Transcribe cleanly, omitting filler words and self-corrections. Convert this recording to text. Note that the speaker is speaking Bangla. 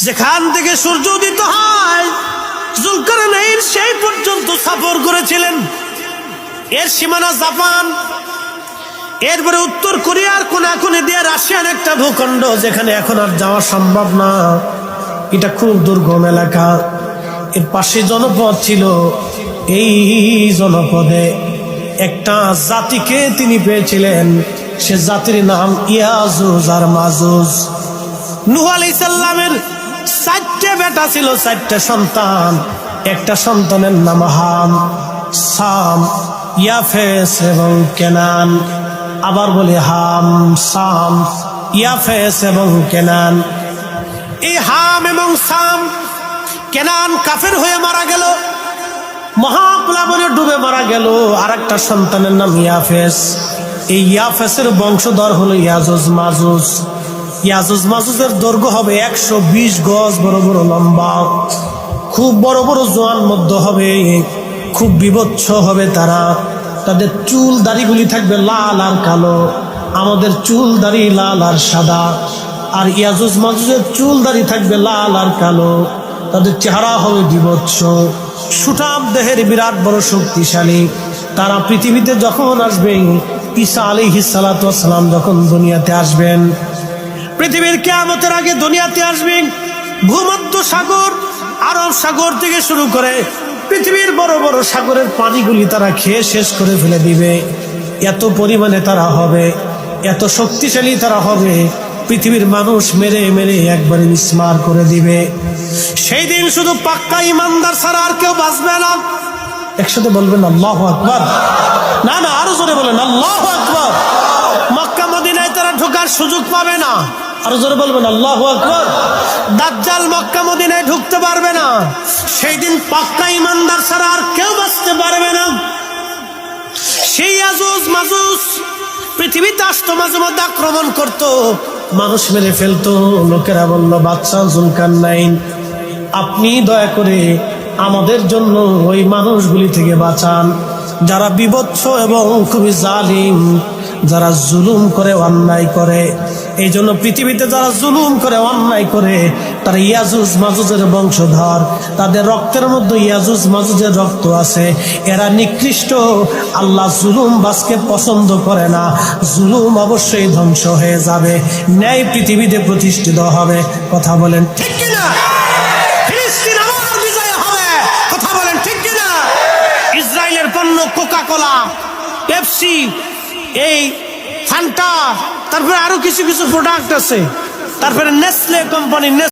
যেখান থেকে সূর্য উদিত হয় জুলকারনাইন সেই পর্যন্ত সফর করেছিলেন। এর সীমানা জাপান, এরপরে উত্তর কোরিয়ার কোনাকুনি দিয়ে রাশিয়ার একটা ভূখণ্ড, যেখানে এখন আর যাওয়া সম্ভব না। এটা খুব দুর্গম এলাকা। এর পাশে জনপদ ছিল। এই জনপদে একটা জাতিকে তিনি পেয়েছিলেন। সে জাতির নাম ইয়াজুজ আর মাজুজ। নূহ আলাইহিস সালামের 4টে বেটা ছিল, 4টে সন্তান। একটা সন্তানের নাম হাম, সাম, ইয়াফেস এবং কেনান। আবার বলি হাম, সাম, ইয়াফেস এবং কেনান। এই হাম এবং সাম, কেনান কাফের হয়ে মারা গেল, মহাপ্লাবনে ডুবে মারা গেল। আর একটা সন্তানের নাম ইয়াফেস। এই ইয়াফেসের বংশধর হলো ইয়াজুজ মাজুজ। ইয়াজুজ মাজুজের দৈর্ঘ্য হবে 120 গজ, বড় বড় লম্বা, খুব বড় বড় জোয়ান মধ্য হবে, খুব বিভৎস হবে তারা। তাদের চুল দাড়িগুলি থাকবে লাল আর কালো। আমাদের চুল দাড়ি লাল আর সাদা, আর ইয়াজুজ মাজুজের চুল দাড়ি থাকবে লাল আর কালো। তাদের চেহারা হবে বিভৎস, সুঠাম দেহের, বিরাট বড় শক্তিশালী। তারা পৃথিবীতে যখন আসবেন, ঈসা আলাইহিস সালাতু ওয়াস সালাম যখন দুনিয়াতে আসবেন, পৃথিবীর কিয়ামতের আগে দুনিয়াতে আসবেন, ভূমধ্য সাগর, আরব সাগর থেকে শুরু করে পৃথিবীর বড় বড় সাগরের পানিগুলি তারা খেয়ে শেষ করে ফেলে দিবে। এত পরিমাণে তারা হবে, এত শক্তিশালী তারা হবে, পৃথিবীর মানুষ মেরে মেরে একবারে মিসমার করে দিবে। সেই দিন শুধু পাক্কা ইমানদার ছাড়া আর কেউ বাঁচবে না। একসাথে বলবেন আল্লাহু আকবার। না না, আরো জোরে বলেন আল্লাহু আকবার। মক্কা মদিনায় তারা ঢোকার সুযোগ পাবে না। আরো জোরে বলবেন আল্লাহু আকবার। দাজ্জাল মক্কা মদিনায় ঢুকতে পারবে না। সেই দিন পাক্কা ইমানদার ছাড়া আর কেউ বাঁচতে পারবে না। সেই ইয়াজুজ মাজুজ পৃথিবীতে আসতো, মাঝে মধ্যে আক্রমণ করতো, মানুষ মেরে ফেলতো। লোকেরা বলল, বাদশা জুলকারনাইন, আপনি দয়া করে আমাদের জন্য ওই মানুষগুলি থেকে বাঁচান, যারা বিভৎস এবং খুবই জালিম, যারা জুলুম করে, অন্যায় করে। এই জন্য পৃথিবীতে যারা জুলুম করে, অন্যায় করে, তারা ইয়াজুজ মাজুজের বংশধর। তাদের রক্তের মধ্যে ইয়াজুজ মাজুজের রক্ত আছে। এরা নিকৃষ্ট। আল্লাহ জুলুম বাসকে পছন্দ করে না। জুলুম অবশ্যই ধ্বংস হয়ে যাবে, ন্যায় পৃথিবীতে প্রতিষ্ঠিত হবে। কথা বলেন ঠিক কিনা? ফিলিস্তিন আবার বিজয় হবে। কথা বলেন ঠিক কিনা? ইসরায়েলের পণ্য কোকা কোলা, পেপসি, এই ফান্টা, তারপরে আরো কিছু কিছু প্রোডাক্ট আছে, তারপরে নেসলে কোম্পানি,